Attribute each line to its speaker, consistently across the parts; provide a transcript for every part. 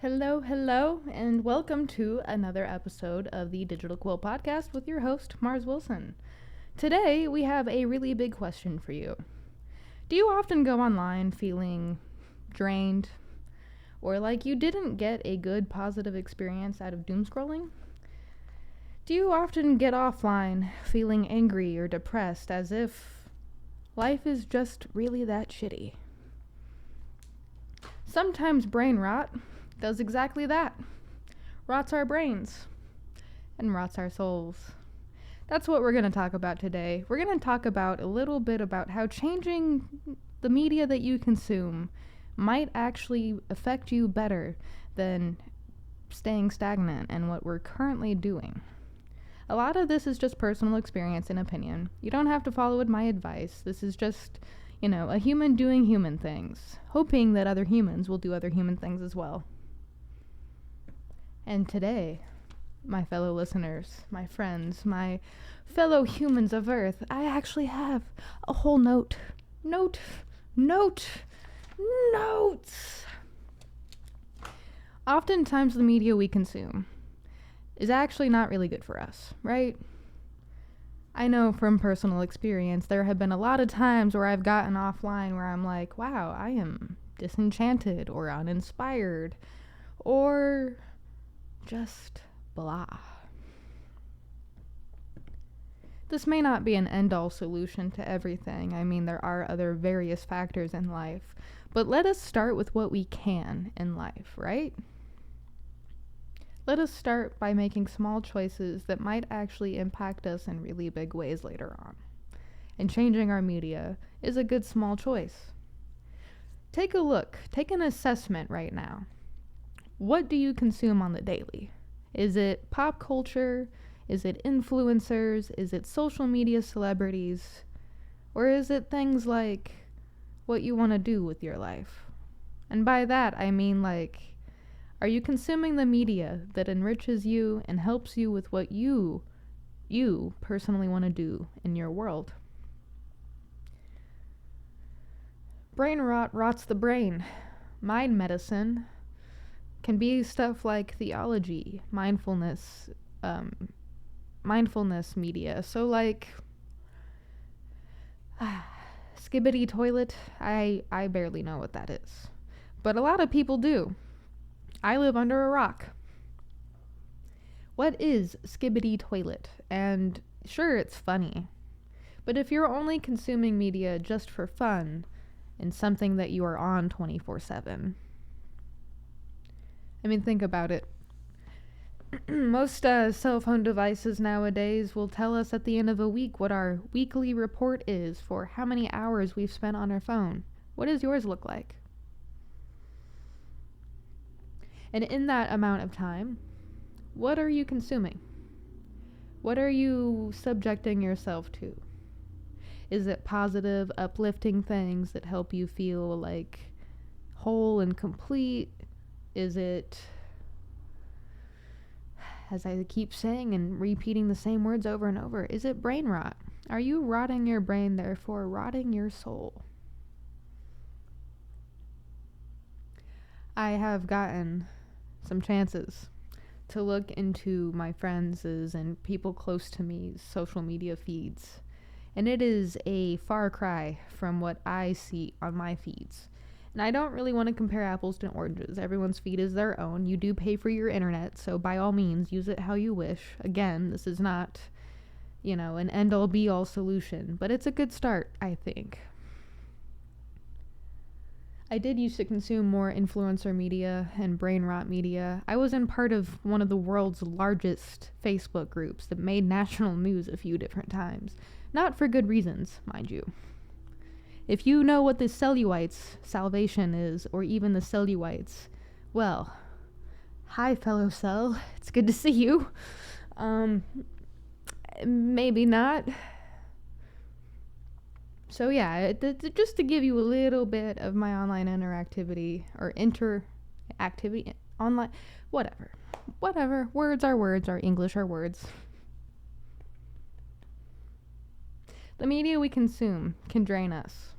Speaker 1: Hello, hello, and welcome to another episode of the Digital Quill podcast with your host, Mars Wilson. Today, we have a really big question for you. Do you often go online feeling drained or like you didn't get a good positive experience out of doom scrolling? Do you often get offline feeling angry or depressed as if life is just really that shitty? Sometimes brain rot does exactly that. Rots our brains and rots our souls. That's what we're going to talk about today. We're going to talk about a little bit about how changing the media that you consume might actually affect you better than staying stagnant and what we're currently doing. A lot of this is just personal experience and opinion. You don't have to follow my advice. This is just, a human doing human things, hoping that other humans will do other human things as well. And today, my fellow listeners, my friends, my fellow humans of Earth, I actually have a whole notes. Oftentimes the media we consume is actually not really good for us, right? I know from personal experience there have been a lot of times where I've gotten offline where I'm like, wow, I am disenchanted or uninspired or just blah. This may not be an end-all solution to everything. I mean, there are other various factors in life. But let us start with what we can in life, right? Let us start by making small choices that might actually impact us in really big ways later on. And changing our media is a good small choice. Take a look. Take an assessment right now. What do you consume on the daily? Is it pop culture? Is it influencers? Is it social media celebrities? Or is it things like what you want to do with your life? And by that, I mean are you consuming the media that enriches you and helps you with what you personally want to do in your world? Brain rot rots the brain. Mind medicine can be stuff like theology, mindfulness media. So skibbity toilet, I barely know what that is. But a lot of people do. I live under a rock. What is skibbity toilet? And sure, it's funny. But if you're only consuming media just for fun and something that you are on 24/7, I mean, think about it. Most cell phone devices nowadays will tell us at the end of a week what our weekly report is for how many hours we've spent on our phone. What does yours look like? And in that amount of time, what are you consuming? What are you subjecting yourself to? Is it positive, uplifting things that help you feel like whole and complete? Is it, as I keep saying and repeating the same words over and over, is it brain rot? Are you rotting your brain, therefore rotting your soul? I have gotten some chances to look into my friends' and people close to me's social media feeds, and it is a far cry from what I see on my feeds. And I don't really want to compare apples to oranges. Everyone's feed is their own. You do pay for your internet, so by all means, use it how you wish. Again, this is not, an end-all be-all solution, but it's a good start, I think. I did used to consume more influencer media and brain rot media. I was in part of one of the world's largest Facebook groups that made national news a few different times. Not for good reasons, mind you. If you know what the cellulites salvation is, or even the cellulites, well, hi fellow cell, it's good to see you. Maybe not. So yeah, just to give you a little bit of my online interactivity, or interactivity, online, whatever, words are words, or English are words. The media we consume can drain us.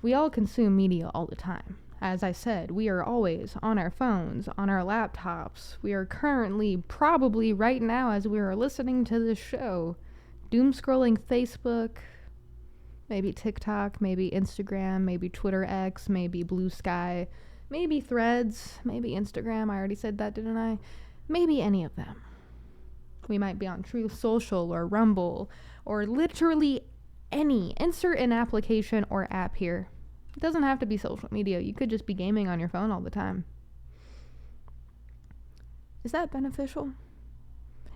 Speaker 1: We all consume media all the time. As I said, we are always on our phones, on our laptops. We are currently, probably right now as we are listening to this show, doom scrolling Facebook, maybe TikTok, maybe Instagram, maybe Twitter X, maybe Blue Sky, maybe Threads, maybe Instagram. I already said that, didn't I? Maybe any of them. We might be on Truth Social or Rumble or literally any. Insert an application or app here. It doesn't have to be social media. You could just be gaming on your phone all the time. Is that beneficial?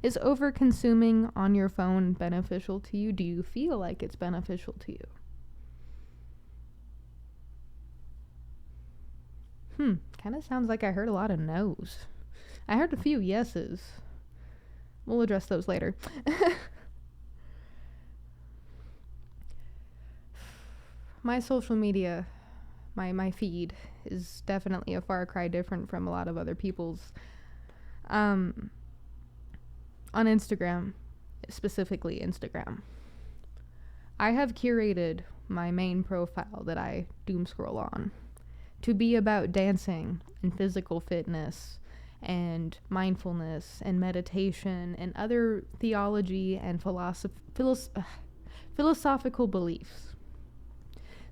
Speaker 1: Is over-consuming on your phone beneficial to you? Do you feel like it's beneficial to you? Kind of sounds like I heard a lot of no's. I heard a few yeses. We'll address those later. My social media, my feed, is definitely a far cry different from a lot of other people's. On Instagram, specifically Instagram, I have curated my main profile that I doom scroll on to be about dancing and physical fitness and mindfulness and meditation and other theology and philosophical beliefs.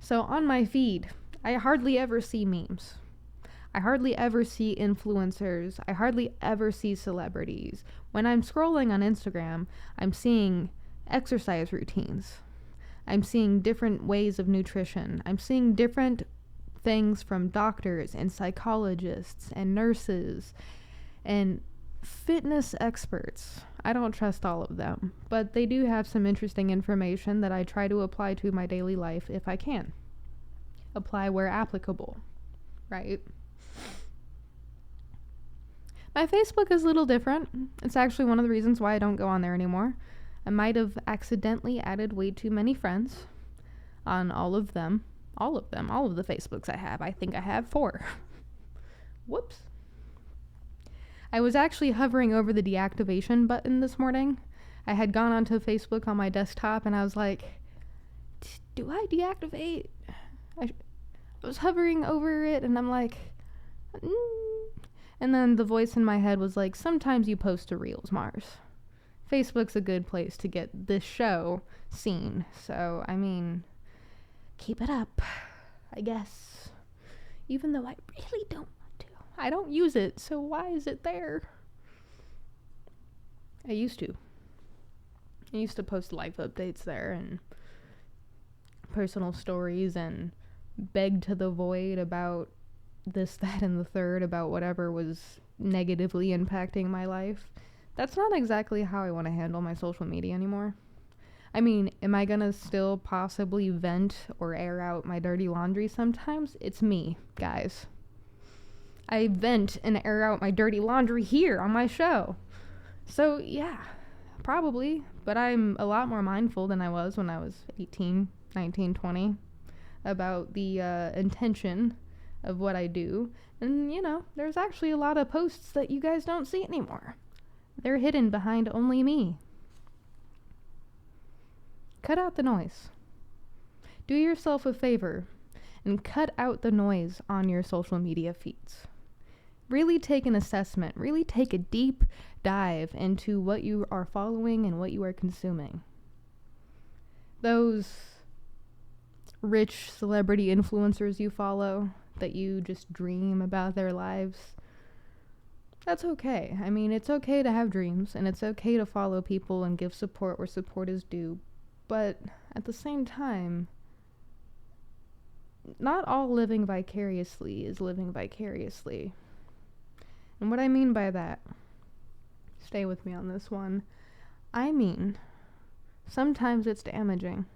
Speaker 1: So on my feed, I hardly ever see memes. I hardly ever see influencers. I hardly ever see celebrities. When I'm scrolling on Instagram, I'm seeing exercise routines. I'm seeing different ways of nutrition. I'm seeing different things from doctors and psychologists and nurses and fitness experts. I don't trust all of them, but they do have some interesting information that I try to apply to my daily life if I can. Apply where applicable, right? My Facebook is a little different. It's actually one of the reasons why I don't go on there anymore. I might have accidentally added way too many friends on all of the Facebooks I have. I think I have 4. Whoops. I was actually hovering over the deactivation button this morning. I had gone onto Facebook on my desktop and I was like, do I deactivate? I was hovering over it and I'm like, And then the voice in my head was like, sometimes you post to Reels, Mars. Facebook's a good place to get this show seen. So, I mean, keep it up, I guess. Even though I really don't want to. I don't use it, so why is it there? I used to post life updates there and personal stories and beg to the void about this, that, and the third, about whatever was negatively impacting my life. That's not exactly how I want to handle my social media anymore. I mean, am I gonna still possibly vent or air out my dirty laundry sometimes? It's me, guys. I vent and air out my dirty laundry here on my show. So, yeah, probably. But I'm a lot more mindful than I was when I was 18, 19, 20 about the intention of what I do. And, there's actually a lot of posts that you guys don't see anymore. They're hidden behind only me. Cut out the noise. Do yourself a favor and cut out the noise on your social media feeds. Really take an assessment. Really take a deep dive into what you are following and what you are consuming. Those rich celebrity influencers you follow that you just dream about their lives, that's okay. I mean, it's okay to have dreams and it's okay to follow people and give support where support is due. But at the same time, not all living vicariously is living vicariously. And what I mean by that, stay with me on this one, I mean, sometimes it's damaging.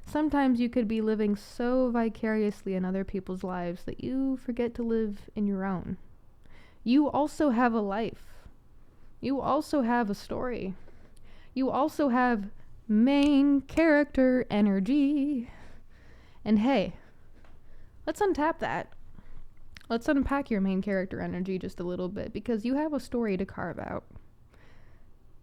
Speaker 1: Sometimes you could be living so vicariously in other people's lives that you forget to live in your own. You also have a life. You also have a story. You also have main character energy. And hey, let's untap that. Let's unpack your main character energy just a little bit, because you have a story to carve out.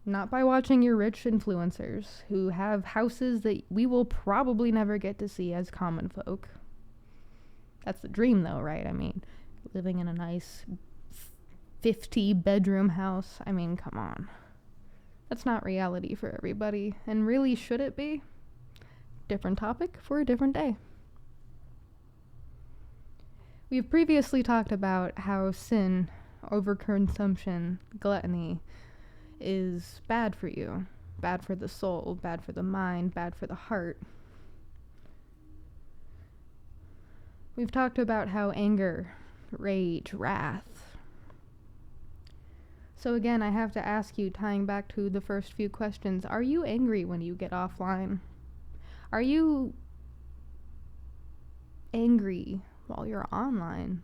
Speaker 1: Not by watching your rich influencers who have houses that we will probably never get to see as common folk. That's the dream, though, right? I mean, living in a nice 50-bedroom house. I mean, come on. That's not reality for everybody. And really, should it be? Different topic for a different day. We've previously talked about how sin, overconsumption, gluttony is bad for you. Bad for the soul, bad for the mind, bad for the heart. We've talked about how anger, rage, wrath. So again, I have to ask you, tying back to the first few questions, are you angry when you get offline? Are you angry while you're online?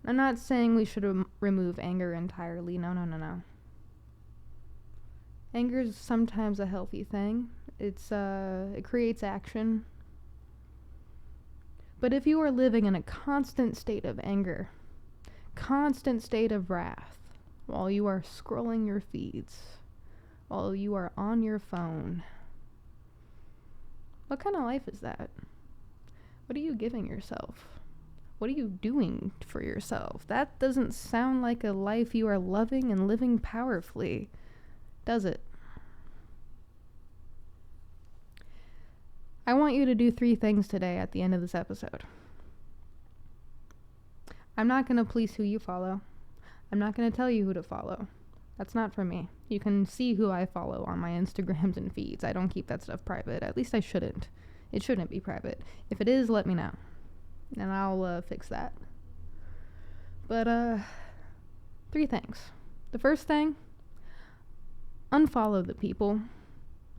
Speaker 1: I'm not saying we should remove anger entirely. No. Anger is sometimes a healthy thing. It creates action. But if you are living in a constant state of anger, constant state of wrath, while you are scrolling your feeds, while you are on your phone, what kind of life is that? What are you giving yourself? What are you doing for yourself? That doesn't sound like a life you are loving and living powerfully, does it? I want you to do 3 things today at the end of this episode. I'm not going to police who you follow. I'm not going to tell you who to follow. That's not for me. You can see who I follow on my Instagrams and feeds. I don't keep that stuff private. At least I shouldn't. It shouldn't be private. If it is, let me know. And I'll fix that. But, 3 things. The first thing, unfollow the people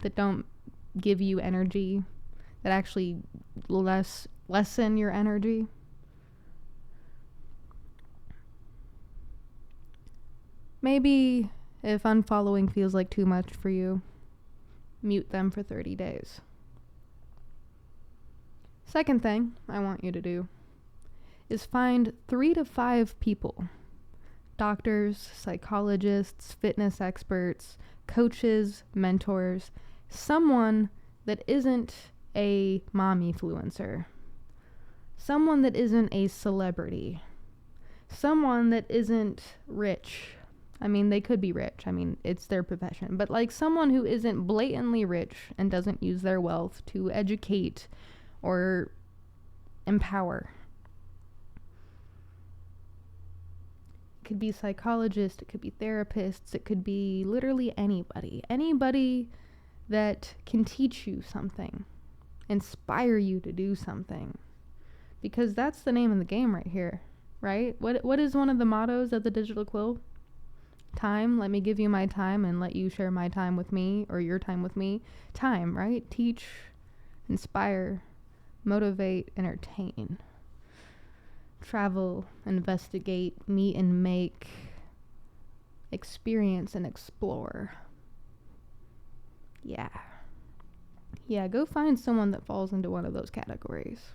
Speaker 1: that don't give you energy, that actually lessen your energy. Maybe if unfollowing feels like too much for you, mute them for 30 days. Second thing I want you to do is find 3 to 5 people, doctors, psychologists, fitness experts, coaches, mentors, someone that isn't a mom influencer, someone that isn't a celebrity, someone that isn't rich. I mean, they could be rich. I mean, it's their profession. But like someone who isn't blatantly rich and doesn't use their wealth to educate or empower. It could be psychologists, it could be therapists, it could be literally anybody. Anybody that can teach you something, inspire you to do something. Because that's the name of the game right here, right? What is one of the mottos of the Digital Quill? Time, let me give you my time and let you share my time with me, or your time with me. Time, right? Teach, inspire, motivate, entertain. Travel, investigate, meet and make, experience and explore. Yeah, go find someone that falls into one of those categories.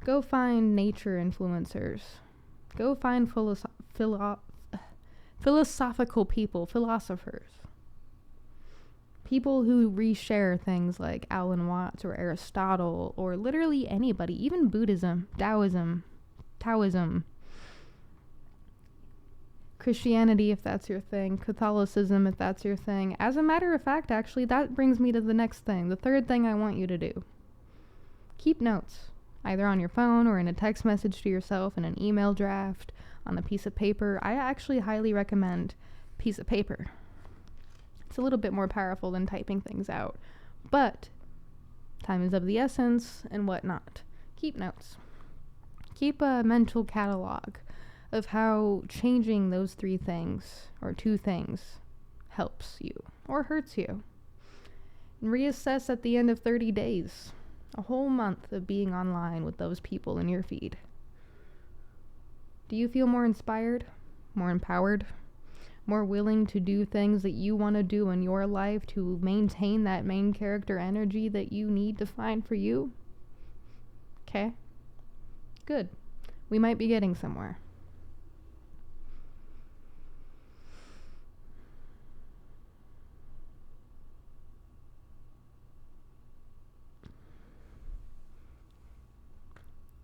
Speaker 1: Go find nature influencers. Go find philosophical people, philosophers. People who reshare things like Alan Watts or Aristotle or literally anybody, even Buddhism, Taoism, Christianity if that's your thing, Catholicism if that's your thing. As a matter of fact, actually, that brings me to the next thing, the third thing I want you to do. Keep notes, either on your phone or in a text message to yourself, in an email draft, on a piece of paper. I actually highly recommend piece of paper. It's a little bit more powerful than typing things out, but time is of the essence and whatnot. Keep notes. Keep a mental catalog of how changing those 3 things or 2 things helps you or hurts you. And reassess at the end of 30 days, a whole month of being online with those people in your feed. Do you feel more inspired, more empowered, more willing to do things that you want to do in your life to maintain that main character energy that you need to find for you? Okay? Good. We might be getting somewhere.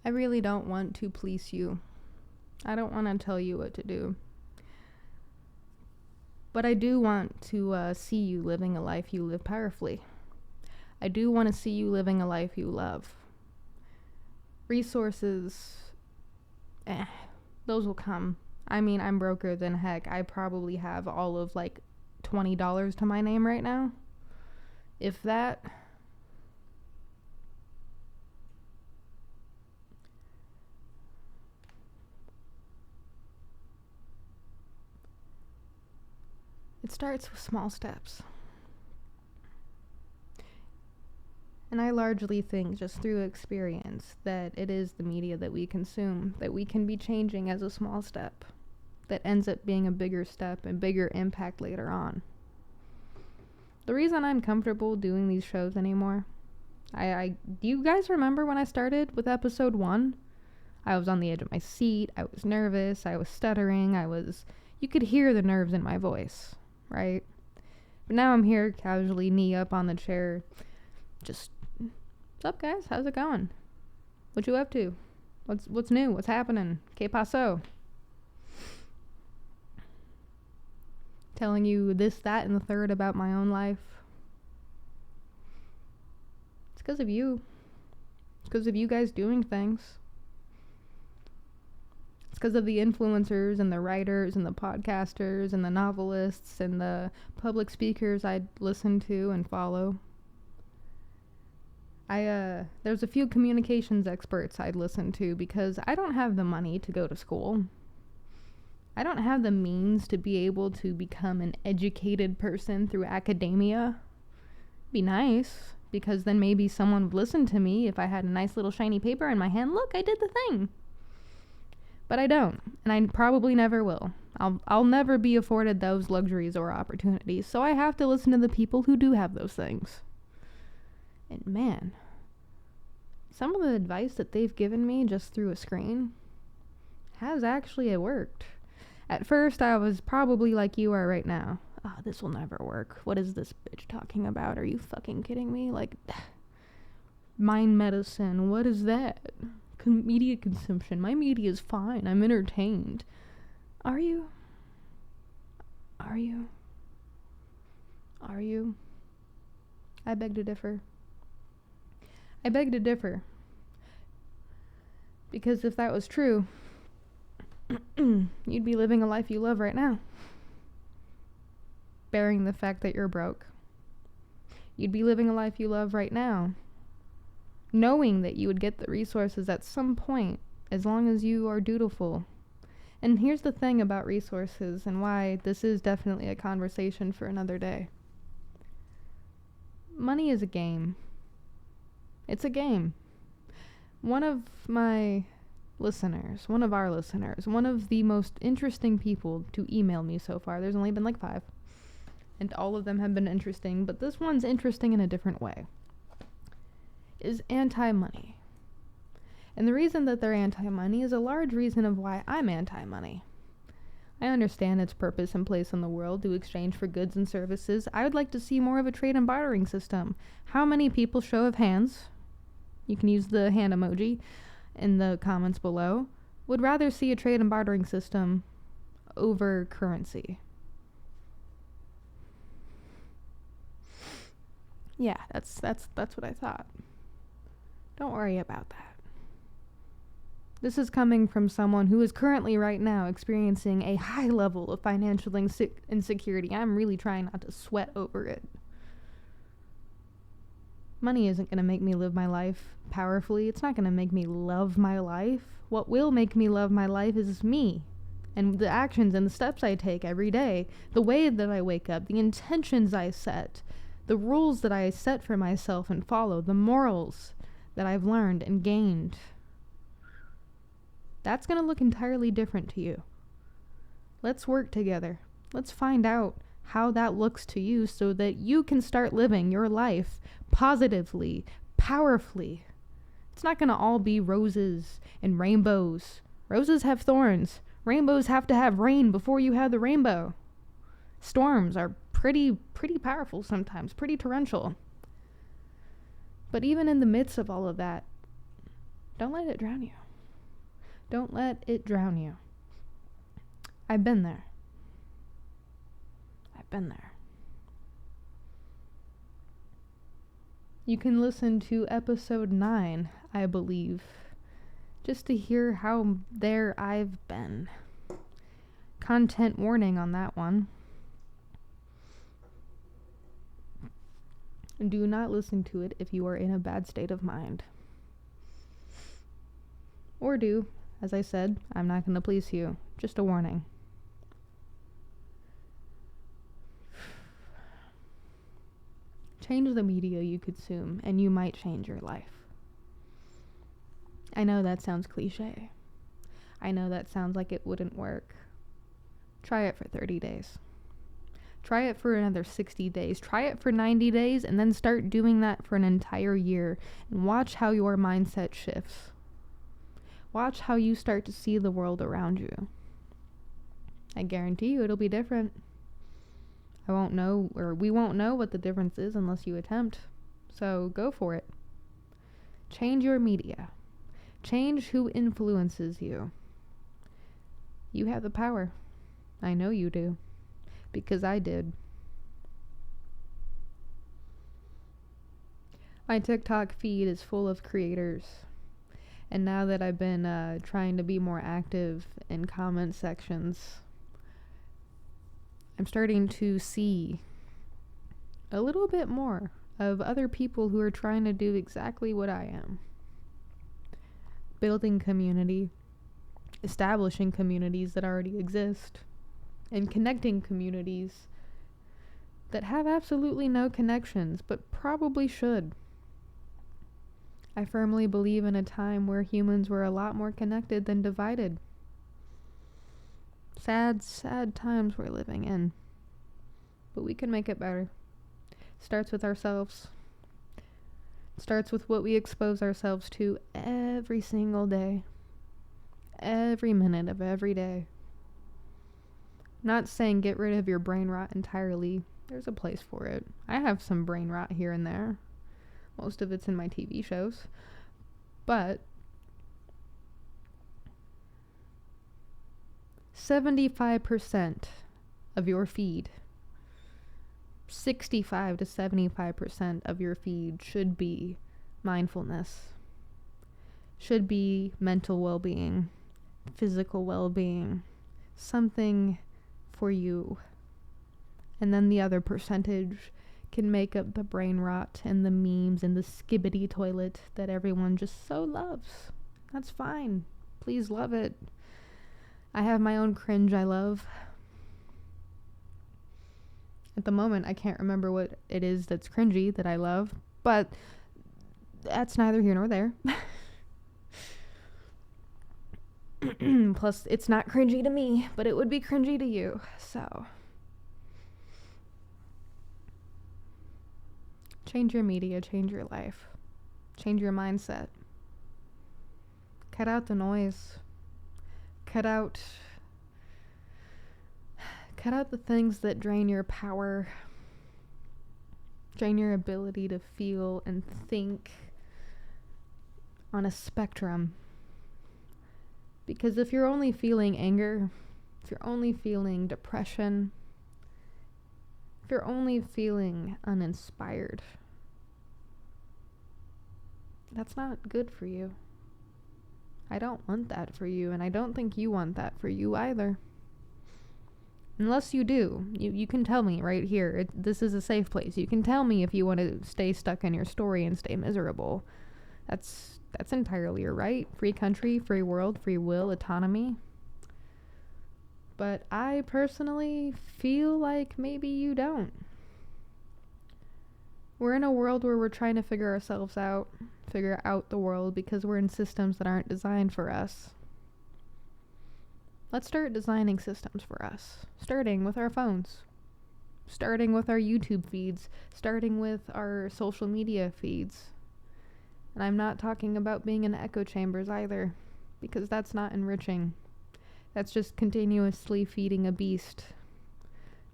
Speaker 1: I really don't want to please you. I don't want to tell you what to do. But I do want to see you living a life you live powerfully. I do want to see you living a life you love. Resources, those will come. I mean, I'm broker than heck. I probably have all of like $20 to my name right now. If that. It starts with small steps. And I largely think, just through experience, that it is the media that we consume that we can be changing as a small step that ends up being a bigger step and bigger impact later on. The reason I'm comfortable doing these shows anymore, do you guys remember when I started with episode 1? I was on the edge of my seat, I was nervous, I was stuttering, you could hear the nerves in my voice, right? But now I'm here casually, knee up on the chair, just, what's up guys, how's it going? What you up to? What's new? What's happening? Que paso? Telling you this, that, and the third about my own life. It's because of you. It's because of you guys doing things. It's because of the influencers and the writers and the podcasters and the novelists and the public speakers I listen to and follow. There's a few communications experts I'd listen to because I don't have the money to go to school. I don't have the means to be able to become an educated person through academia. Be nice, because then maybe someone would listen to me if I had a nice little shiny paper in my hand. Look, I did the thing. But I don't, and I probably never will. I'll never be afforded those luxuries or opportunities, so I have to listen to the people who do have those things. And man, some of the advice that they've given me just through a screen has actually worked. At first, I was probably like you are right now. Oh, this will never work. What is this bitch talking about? Are you fucking kidding me? Like, mind medicine, what is that? Media consumption. My media is fine. I'm entertained. Are you? Are you? Are you? I beg to differ. I beg to differ. Because if that was true, you'd be living a life you love right now. Bearing the fact that you're broke. You'd be living a life you love right now. Knowing that you would get the resources at some point, as long as you are dutiful. And here's the thing about resources and why this is definitely a conversation for another day. Money is a game. It's a game. One of our listeners, one of the most interesting people to email me so far, there's only been like 5, and all of them have been interesting, but this one's interesting in a different way, is anti-money. And the reason that they're anti-money is a large reason of why I'm anti-money. I understand its purpose and place in the world to exchange for goods and services. I would like to see more of a trade and bartering system. How many people, show of hands, you can use the hand emoji in the comments below, would rather see a trade and bartering system over currency? Yeah, that's what I thought. Don't worry about that. This is coming from someone who is currently right now experiencing a high level of financial insecurity. I'm really trying not to sweat over it. Money isn't going to make me live my life powerfully. It's not going to make me love my life. What will make me love my life is me. And the actions and the steps I take every day. The way that I wake up. The intentions I set. The rules that I set for myself and follow. The morals that I've learned and gained. That's going to look entirely different to you. Let's work together. Let's find out how that looks to you so that you can start living your life positively, powerfully. It's not going to all be roses and rainbows. Roses have thorns. Rainbows have to have rain before you have the rainbow. Storms are pretty powerful sometimes, pretty torrential. But even in the midst of all of that, Don't let it drown you. Don't let it drown you. I've been there. I've been there. You can listen to episode 9, I believe, just to hear how there I've been. Content warning on that one. Do not listen to it if you are in a bad state of mind. Or do. As I said, I'm not going to please you. Just a warning. Change the media you consume, and you might change your life. I know that sounds cliche. I know that sounds like it wouldn't work. Try it for 30 days. Try it for another 60 days. Try it for 90 days, and then start doing that for an entire year. And watch how your mindset shifts. Watch how you start to see the world around you. I guarantee you it'll be different. We won't know what the difference is unless you attempt. So go for it. Change your media. Change who influences you. You have the power. I know you do. Because I did. My TikTok feed is full of creators. And now that I've been trying to be more active in comment sections, I'm starting to see a little bit more of other people who are trying to do exactly what I am. Building community, establishing communities that already exist, and connecting communities that have absolutely no connections, but probably should. I firmly believe in a time where humans were a lot more connected than divided. Sad, sad times we're living in. But we can make it better. Starts with ourselves. Starts with what we expose ourselves to every single day. Every minute of every day. Not saying get rid of your brain rot entirely. There's a place for it. I have some brain rot here and there. Most of it's in my TV shows. But 75% of your feed, 65 to 75% of your feed should be mindfulness. Should be mental well-being, physical well-being, something for you. And then the other percentage can make up the brain rot and the memes and the skibbity toilet that everyone just so loves. That's fine. Please love it. I have my own cringe I love. At the moment, I can't remember what it is that's cringy that I love, but that's neither here nor there. Plus, it's not cringy to me, but it would be cringy to you, so. Change your media, change your life. Change your mindset. Cut out the noise. Cut out the things that drain your power, drain your ability to feel and think on a spectrum. Because if you're only feeling anger, if you're only feeling depression, if you're only feeling uninspired, that's not good for you. I don't want that for you, and I don't think you want that for you either. Unless you do. You can tell me right here. This is a safe place. You can tell me if you want to stay stuck in your story and stay miserable. That's entirely your right. Free country, free world, free will, autonomy. But I personally feel like maybe you don't. We're in a world where we're trying to figure ourselves out, figure out the world, because we're in systems that aren't designed for us. Let's start designing systems for us, starting with our phones, starting with our YouTube feeds, starting with our social media feeds. And I'm not talking about being in echo chambers either, because that's not enriching. That's just continuously feeding a beast.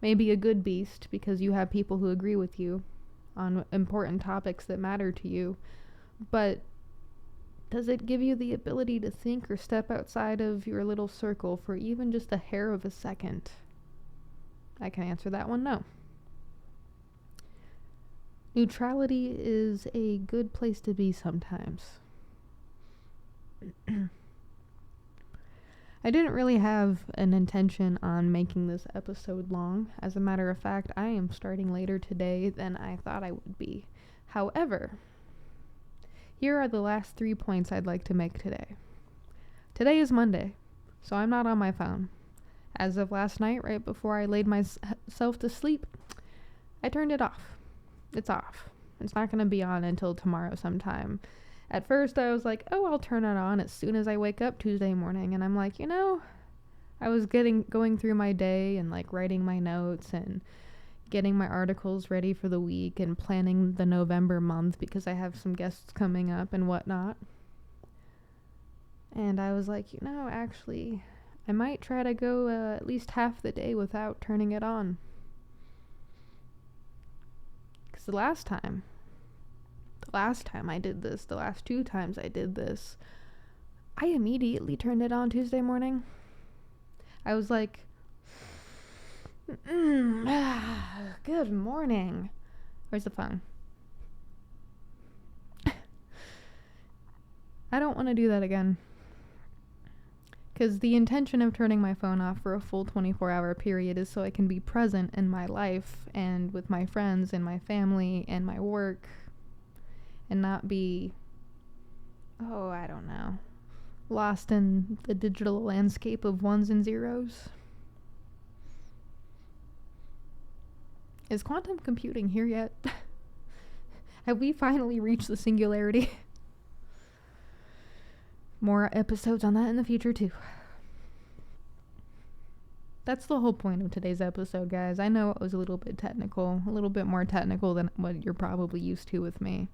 Speaker 1: Maybe a good beast, because you have people who agree with you on important topics that matter to you. But Does it give you the ability to think or step outside of your little circle for even just a hair of a second? I can answer that one no. Neutrality is a good place to be sometimes. I didn't really have an intention on making this episode long. As a matter of fact, I am starting later today than I thought I would be. However, here are the last 3 points I'd like to make today. Today is Monday, so I'm not on my phone. As of last night, right before I laid myself to sleep, I turned it off. It's off. It's not going to be on until tomorrow sometime. At first, I was like, oh, I'll turn it on as soon as I wake up Tuesday morning. And I'm like, I was going through my day and like writing my notes and getting my articles ready for the week and planning the November month because I have some guests coming up and whatnot. And I was like, actually, I might try to go at least half the day without turning it on. Because the last time I did this, the last 2 times I did this, I immediately turned it on Tuesday morning. I was like, good morning. Where's the phone? I don't want to do that again. Because the intention of turning my phone off for a full 24-hour period is so I can be present in my life and with my friends and my family and my work and not be, I don't know, lost in the digital landscape of ones and zeros. Is quantum computing here yet? Have we finally reached the singularity? More episodes on that in the future too. That's the whole point of today's episode, guys. I know it was a little bit technical, a little bit more technical than what you're probably used to with me.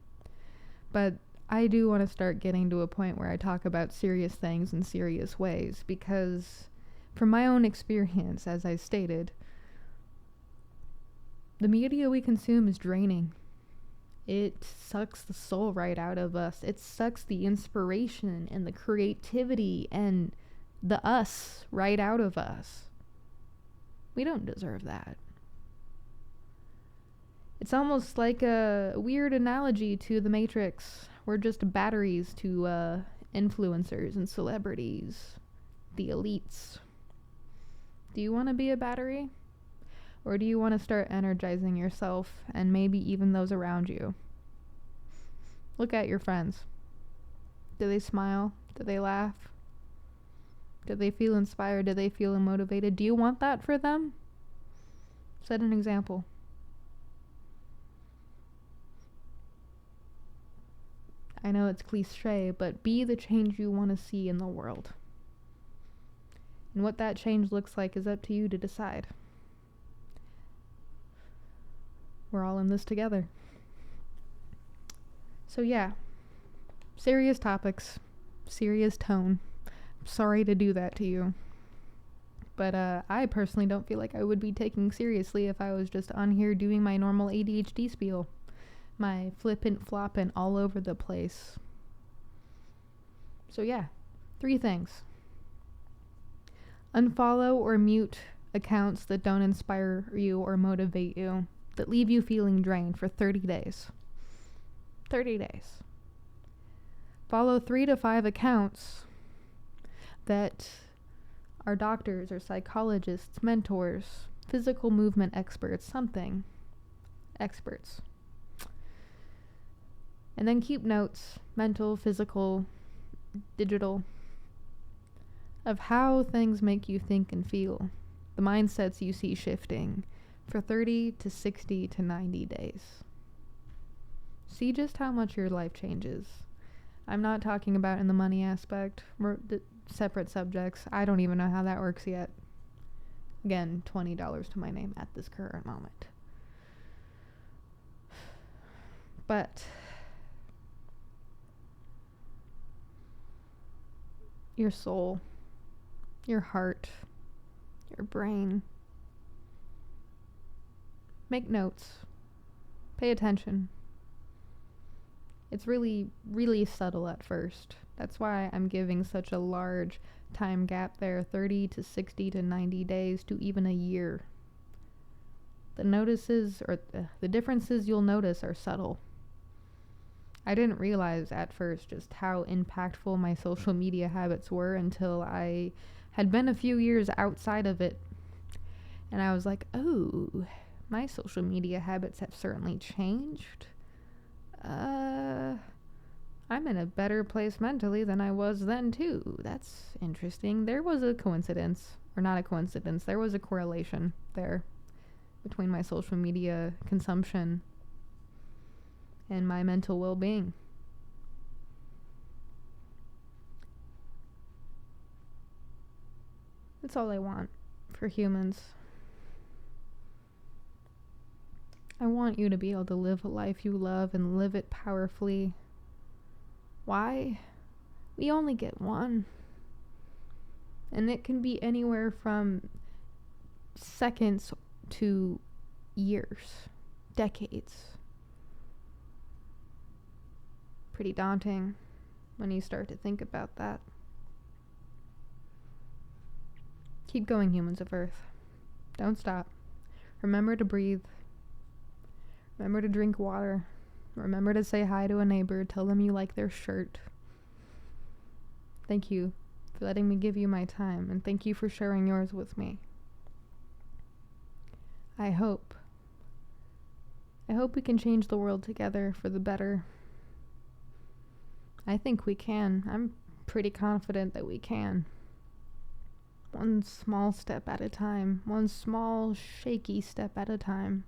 Speaker 1: But I do want to start getting to a point where I talk about serious things in serious ways because from my own experience, as I stated, the media we consume is draining. It sucks the soul right out of us. It sucks the inspiration and the creativity and the us right out of us. We don't deserve that. It's almost like a weird analogy to the Matrix. We're just batteries to influencers and celebrities, the elites. Do you want to be a battery? Or do you want to start energizing yourself and maybe even those around you? Look at your friends. Do they smile? Do they laugh? Do they feel inspired? Do they feel motivated? Do you want that for them? Set an example. I know it's cliche, but be the change you want to see in the world. And what that change looks like is up to you to decide. We're all in this together. So yeah, serious topics, serious tone. I'm sorry to do that to you. But I personally don't feel like I would be taken seriously if I was just on here doing my normal ADHD spiel. My flippant flopping all over the place. So yeah, 3 things. Unfollow or mute accounts that don't inspire you or motivate you, that leave you feeling drained for 30 days. 30 days. Follow 3 to 5 accounts that are doctors or psychologists, mentors, physical movement experts, something. Experts. And then keep notes, mental, physical, digital, of how things make you think and feel. The mindsets you see shifting for 30 to 60 to 90 days. See just how much your life changes. I'm not talking about in the money aspect. We're separate subjects. I don't even know how that works yet. Again, $20 to my name at this current moment. But your soul, your heart, your brain. Make notes. Pay attention. It's really, really subtle at first. That's why I'm giving such a large time gap there, 30 to 60 to 90 days to even a year. The differences you'll notice are subtle. I didn't realize at first just how impactful my social media habits were until I had been a few years outside of it. And I was like, oh, my social media habits have certainly changed. I'm in a better place mentally than I was then, too. That's interesting. There was a coincidence, or not a coincidence, there was a correlation there between my social media consumption and my mental well-being. That's all I want for humans. I want you to be able to live a life you love and live it powerfully. Why? We only get one. And it can be anywhere from seconds to years, decades. Pretty daunting when you start to think about that. Keep going, humans of Earth. Don't stop. Remember to breathe. Remember to drink water. Remember to say hi to a neighbor. Tell them you like their shirt. Thank you for letting me give you my time, and thank you for sharing yours with me. I hope we can change the world together for the better. I think we can. I'm pretty confident that we can. One small step at a time. One small, shaky step at a time.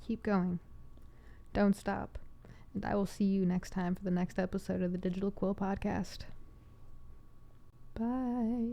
Speaker 1: Keep going. Don't stop. And I will see you next time for the next episode of the Digital Quill Podcast. Bye.